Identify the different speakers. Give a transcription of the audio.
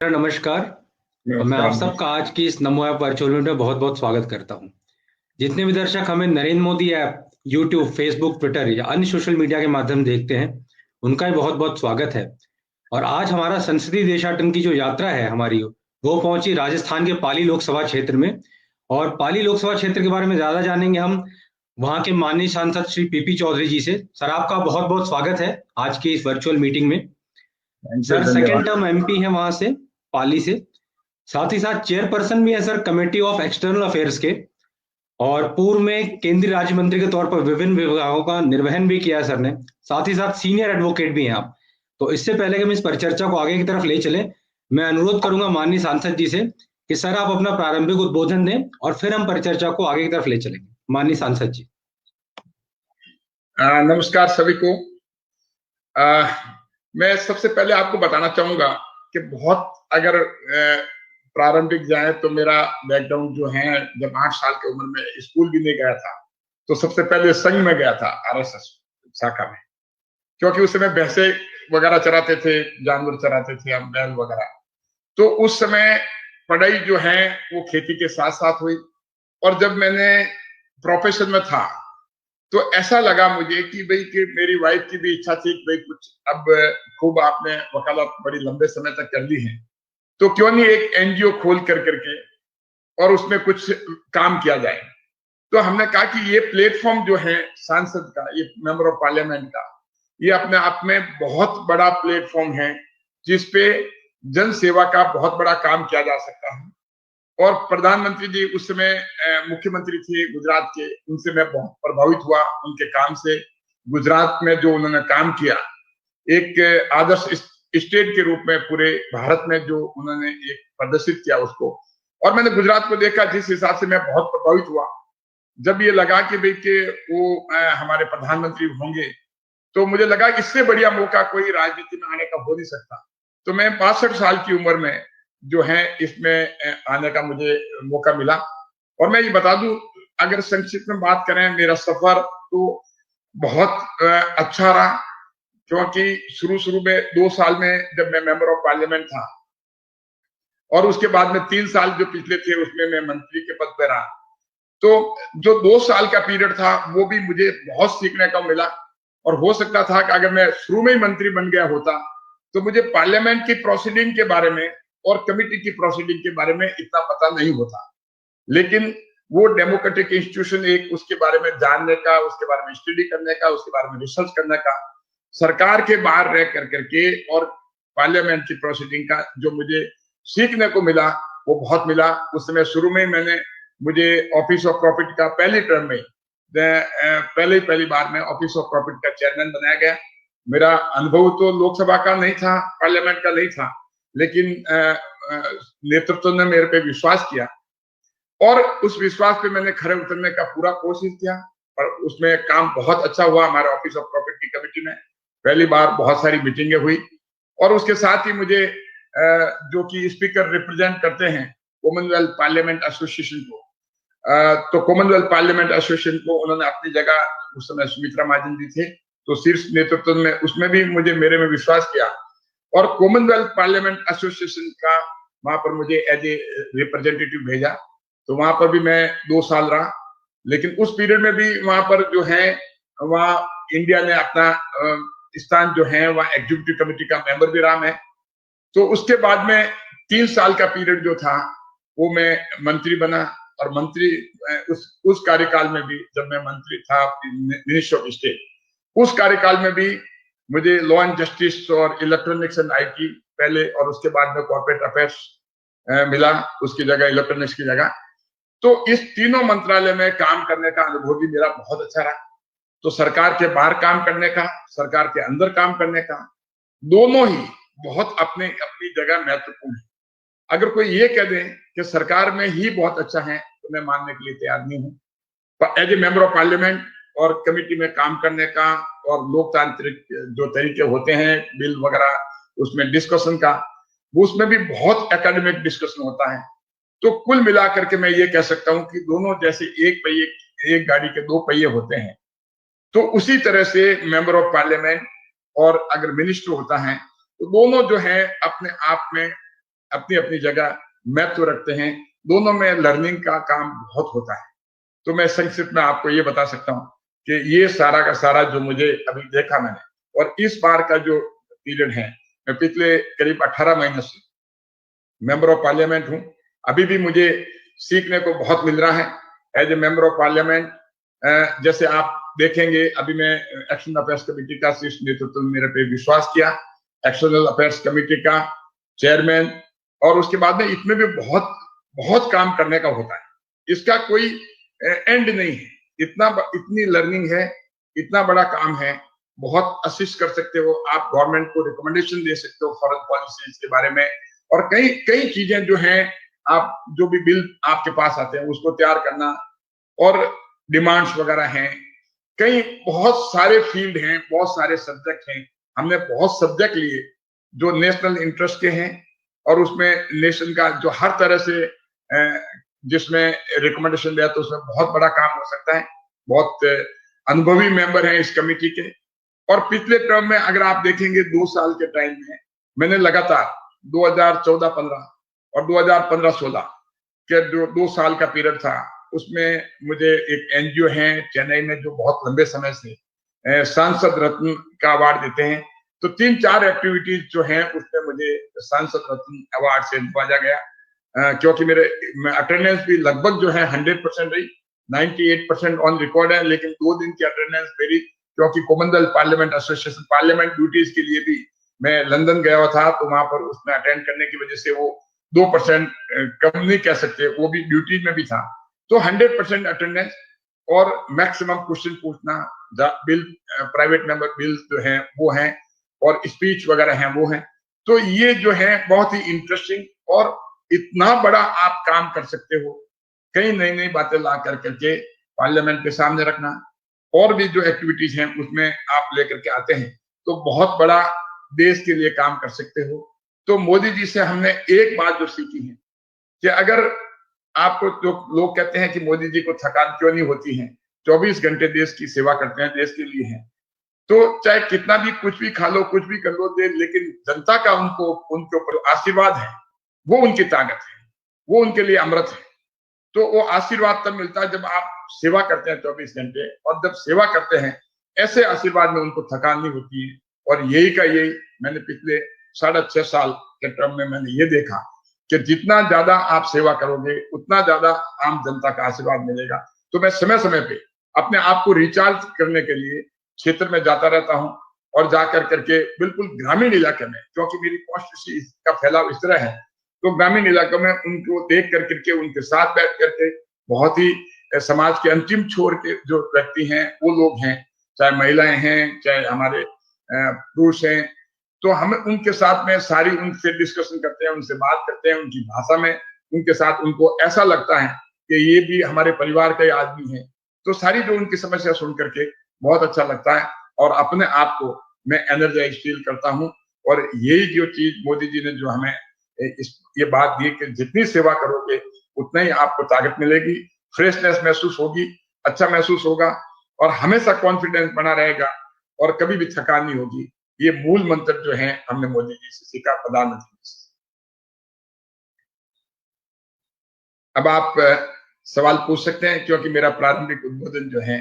Speaker 1: नमस्कार। और मैं आप
Speaker 2: नमस्कार।
Speaker 1: सबका आज की इस नमो ऐप वर्चुअल मीट में बहुत बहुत स्वागत करता हूं। जितने भी दर्शक हमें Narendra Modi app, YouTube, Facebook, Twitter या अन्य सोशल मीडिया के माध्यम देखते हैं, उनका भी बहुत बहुत स्वागत है। और आज हमारा संसदीय देशाटन की जो यात्रा है हमारी, वो पहुंची राजस्थान के पाली लोकसभा क्षेत्र में। और पाली लोकसभा क्षेत्र के बारे में ज्यादा जानेंगे हम वहां के माननीय सांसद श्री पीपी चौधरी जी से। सर, आपका बहुत बहुत स्वागत है आज की इस वर्चुअल मीटिंग में।
Speaker 2: थैंक यू,
Speaker 1: सर सेकेंड
Speaker 2: धन्यवाद।
Speaker 1: टर्म एमपी है वहां से, पाली से। साथ ही साथ चेयरपर्सन भी है sir committee of external affairs के। और पूर्व में केंद्रीय राज्य मंत्री के तौर पर विभिन्न विभागों का निर्वहन भी किया है सर ने। साथ ही साथ सीनियर एडवोकेट भी हैं आप। तो इससे पहले कि हम इस परिचर्चा को आगे की तरफ ले चले, मैं अनुरोध करूंगा माननीय सांसद जी से कि सर आप अपना प्रारंभिक उद्बोधन दें और फिर हम परिचर्चा को आगे की तरफ ले चलेंगे। माननीय सांसद जी।
Speaker 2: नमस्कार सभी को। आ, मैं सबसे पहले आपको बताना चाहूंगा कि बहुत अगर प्रारंभिक जाए तो मेरा बैकग्राउंड जो है, जब 8 साल की उम्र में स्कूल भी नहीं गया था तो सबसे पहले संघ में गया था, आरएसएस शाखा में। क्योंकि उस समय भैंसे वगैरह चराते थे, जानवर चराते थे, हम बैल वगैरह। तो उस समय पढ़ाई जो है वो खेती के साथ साथ हुई। और जब मैंने प्रोफेशन में था तो ऐसा लगा मुझे कि भाई कि मेरी वाइफ की भी इच्छा थी कि भाई कुछ अब खूब आपने वकालत बड़ी लंबे समय तक कर ली है, तो क्यों नहीं एक एनजीओ खोल कर करके और उसमें कुछ काम किया जाए। तो हमने कहा कि ये प्लेटफॉर्म जो है सांसद का, ये मेंबर ऑफ पार्लियामेंट का, ये अपने आप में बहुत बड़ा प्लेटफॉर्म है जिसपे जन सेवा का बहुत बड़ा काम किया जा सकता है। और प्रधानमंत्री जी उस समय मुख्यमंत्री थे गुजरात के, उनसे मैं बहुत प्रभावित हुआ उनके काम से। गुजरात में जो उन्होंने काम किया, एक आदर्श स्टेट के रूप में पूरे भारत में जो उन्होंने एक प्रदर्शित किया उसको, और मैंने गुजरात को देखा जिस हिसाब से मैं बहुत प्रभावित हुआ। जब ये लगा कि भाई कि वो हमारे प्रधानमंत्री होंगे, तो मुझे लगा कि इससे बढ़िया मौका कोई राजनीति में आने का हो नहीं सकता। तो मैं 62 साल की उम्र में जो है इसमें आने का मुझे मौका मिला। और मैं ये बता दूं, अगर संक्षिप्त में बात करें मेरा सफर, तो बहुत अच्छा रहा। क्योंकि शुरू शुरू में 2 साल में जब मैं मेंबर ऑफ पार्लियामेंट था, और उसके बाद में 3 साल जो पिछले थे उसमें मैं मंत्री के पद पर रहा, तो जो 2 साल का पीरियड था वो भी मुझे बहुत सीखने को मिला। और हो सकता था कि अगर मैं शुरू में ही मंत्री बन गया होता तो मुझे पार्लियामेंट की प्रोसीडिंग के बारे में और कमिटी की प्रोसीडिंग के बारे में इतना पता नहीं होता। लेकिन वो डेमोक्रेटिक इंस्टीट्यूशन, एक उसके बारे में जानने का, उसके बारे में स्टडी करने का, उसके बारे में रिसर्च करने का, सरकार के बाहर रह कर करके, और पार्लियामेंट की प्रोसीडिंग का जो मुझे सीखने को मिला वो बहुत मिला। उस समय शुरू में मैंने, मुझे ऑफिस ऑफ प्रॉफिट का पहली टर्म में पहली बार में ऑफिस ऑफ प्रॉफिट का चेयरमैन बनाया गया। मेरा अनुभव तो लोकसभा का नहीं था, पार्लियामेंट का नहीं था, लेकिन नेतृत्व ने मेरे पे विश्वास किया और उस विश्वास पे मैंने खरे उतरने का पूरा कोशिश किया। और उसमें काम बहुत अच्छा हुआ। हमारे ऑफिस ऑफ प्रॉफिट की कमेटी में पहली बार बहुत सारी मीटिंगें हुई। और उसके साथ ही मुझे जो कि स्पीकर रिप्रेजेंट करते हैं कॉमनवेल्थ पार्लियामेंट एसोसिएशन को, तो कॉमनवेल्थ पार्लियामेंट एसोसिएशन को उन्होंने अपनी जगह, उस समय सुमित्रा महाजन जी थे, तो शीर्ष नेतृत्व में उसमें भी मुझे मेरे में विश्वास किया। और कॉमनवेल्थ पार्लियामेंट एसोसिएशन का वहां पर मुझे एज ए रिप्रेजेंटेटिव भेजा, तो वहां पर भी मैं 2 साल रहा। लेकिन उस पीरियड में भी वहां पर जो है, वहां इंडिया ने अपना स्थान जो है वहां एग्जीक्यूटिव कमेटी का मेंबर भी रहा मैं। तो उसके बाद में 3 साल का पीरियड जो था वो मैं मंत्री बना। और मंत्री उस कार्यकाल में भी, जब मैं मंत्री था मिनिस्टर ऑफ स्टेट, उस कार्यकाल में भी मुझे लॉ एंड जस्टिस और इलेक्ट्रॉनिक्स एंड आईटी पहले, और उसके बाद में कॉर्पोरेट अफेयर्स मिला, उसकी जगह इलेक्ट्रॉनिक्स की जगह। तो इस तीनों मंत्रालय में काम करने का अनुभव भी मेरा बहुत अच्छा रहा। तो सरकार के बाहर काम करने का, सरकार के अंदर काम करने का, दोनों ही बहुत अपने अपनी जगह महत्वपूर्ण है। अगर कोई ये कह दे कि सरकार में ही बहुत अच्छा है तो मैं मानने के लिए तैयार नहीं हूँ। As a member of parliament और कमेटी में काम करने का, और लोकतांत्रिक जो तरीके होते हैं बिल वगैरह उसमें डिस्कशन का, वो उसमें भी बहुत एकेडमिक डिस्कशन होता है। तो कुल मिलाकर के मैं ये कह सकता हूँ कि दोनों जैसे एक पहिए, एक गाड़ी के दो पहिए होते हैं, तो उसी तरह से मेंबर ऑफ पार्लियामेंट और अगर मिनिस्टर होता है, तो दोनों जो है अपने आप में अपनी अपनी जगह महत्व रखते हैं, दोनों में लर्निंग का काम बहुत होता है। तो मैं संक्षिप्त में आपको ये बता सकता हूँ कि ये सारा का सारा जो मुझे अभी देखा मैंने, और इस बार का जो पीरियड है, मैं पिछले करीब 18 महीने से मेंबर ऑफ पार्लियामेंट हूँ। अभी भी मुझे सीखने को बहुत मिल रहा है as a member of parliament. जैसे आप देखेंगे, अभी मैं एक्सटर्नल अफेयर्स कमेटी का शीर्ष नेतृत्व मेरे पे विश्वास किया, एक्सटर्नल अफेयर्स कमेटी का चेयरमैन, और उसके बाद में इसमें भी बहुत बहुत काम करने का होता है। इसका कोई एंड नहीं है, इतनी लर्निंग है, इतना बड़ा काम है, बहुत असिस्ट कर सकते हो आप, गवर्नमेंट को रिकमेंडेशन दे सकते हो फॉरेन पॉलिसीज के बारे में, और कई कई चीजें जो हैं, आप जो भी बिल आपके पास आते हैं उसको तैयार करना, और डिमांड्स वगैरह हैं, कई बहुत सारे फील्ड हैं, बहुत सारे सब्जेक्ट हैं। हमने बहुत सब्जेक्ट लिए जो नेशनल इंटरेस्ट के हैं, और उसमें नेशन का जो हर तरह से जिसमें रिकमेंडेशन दिया, तो उसमें बहुत बड़ा काम हो सकता है। बहुत अनुभवी मेंबर हैं इस कमेटी के। और पिछले टर्म में अगर आप देखेंगे 2 साल के टाइम में मैंने लगातार 2014-15 और 2015-16 के जो 2 साल का पीरियड था, उसमें मुझे एक एनजीओ है चेन्नई में जो बहुत लंबे समय से सांसद रत्न का अवार्ड देते हैं। तो 3-4 एक्टिविटीज जो हैं उसमें मुझे सांसद रत्न अवार्ड से नवाजा गया, क्योंकि मेरे अटेंडेंस भी लगभग जो है 100% रही, 98% ऑन रिकॉर्ड है। लेकिन 2 दिन की अटेंडेंस मेरी, क्योंकि Commonwealth parliament association parliament duties के लिए भी मैं लंदन गया हुआ था, तो वहां पर उसमें अटेंड करने की वजह से वो 2% कम नहीं कह सकते, वो भी ड्यूटी में भी था। तो 100% अटेंडेंस और मैक्सिमम क्वेश्चन पूछना, बिल प्राइवेट मेंबर बिल जो हैं वो हैं, और स्पीच वगैरह हैं वो हैं। तो ये जो है बहुत ही इंटरेस्टिंग, और इतना बड़ा आप काम कर सकते हो, कई नई नई बातें ला करके पार्लियामेंट के सामने रखना, और भी जो एक्टिविटीज हैं उसमें आप लेकर के आते हैं, तो बहुत बड़ा देश के लिए काम कर सकते हो। तो मोदी जी से हमने एक बात जो सीखी है कि अगर आपको, जो लोग कहते हैं कि मोदी जी को थकान क्यों नहीं होती है, 24 घंटे देश की सेवा करते हैं, देश के लिए हैं, तो चाहे कितना भी कुछ भी खा लो, कुछ भी कर लो दे, लेकिन जनता का उनके ऊपर आशीर्वाद है, वो उनकी ताकत है, वो उनके लिए अमृत है। तो वो आशीर्वाद तब मिलता है जब आप सेवा करते हैं 24 घंटे, और जब सेवा करते हैं ऐसे आशीर्वाद में उनको थकान नहीं होती है। और यही का यही मैंने पिछले 6.5 साल के टर्म में मैंने ये देखा कि जितना ज्यादा आप सेवा करोगे उतना ज्यादा आम जनता का आशीर्वाद मिलेगा। तो मैं समय समय पे अपने आप को रिचार्ज करने के लिए क्षेत्र में जाता रहता हूँ, और जाकर करके बिल्कुल ग्रामीण इलाके में, क्योंकि मेरी कॉन्स्टिट्यूंसी का फैलाव इस तरह है, तो ग्रामीण इलाकों में उनको देख करके उनके साथ बैठ करके, बहुत ही समाज के अंतिम छोर के जो व्यक्ति हैं वो लोग हैं, चाहे महिलाएं हैं चाहे हमारे पुरुष हैं, तो हम उनके साथ में सारी उनसे डिस्कशन करते हैं, उनसे बात करते हैं उनकी भाषा में, उनके साथ उनको ऐसा लगता है कि ये भी हमारे परिवार का ही आदमी है। तो सारी जो उनकी समस्या सुन करके बहुत अच्छा लगता है, और अपने आप को मैं एनर्जाइज फील करता हूँ। और यही जो चीज मोदी जी ने जो हमें ये बात दी कि जितनी सेवा करोगे उतना ही आपको ताकत मिलेगी, फ्रेशनेस महसूस होगी, अच्छा महसूस होगा, और हमेशा कॉन्फिडेंस बना रहेगा, और कभी भी थकान नहीं होगी। ये मूल मंत्र जो है हमने मोदी जी से सीखा, प्रधानमंत्री से। अब आप सवाल पूछ सकते हैं, क्योंकि मेरा प्रारंभिक उद्बोधन जो है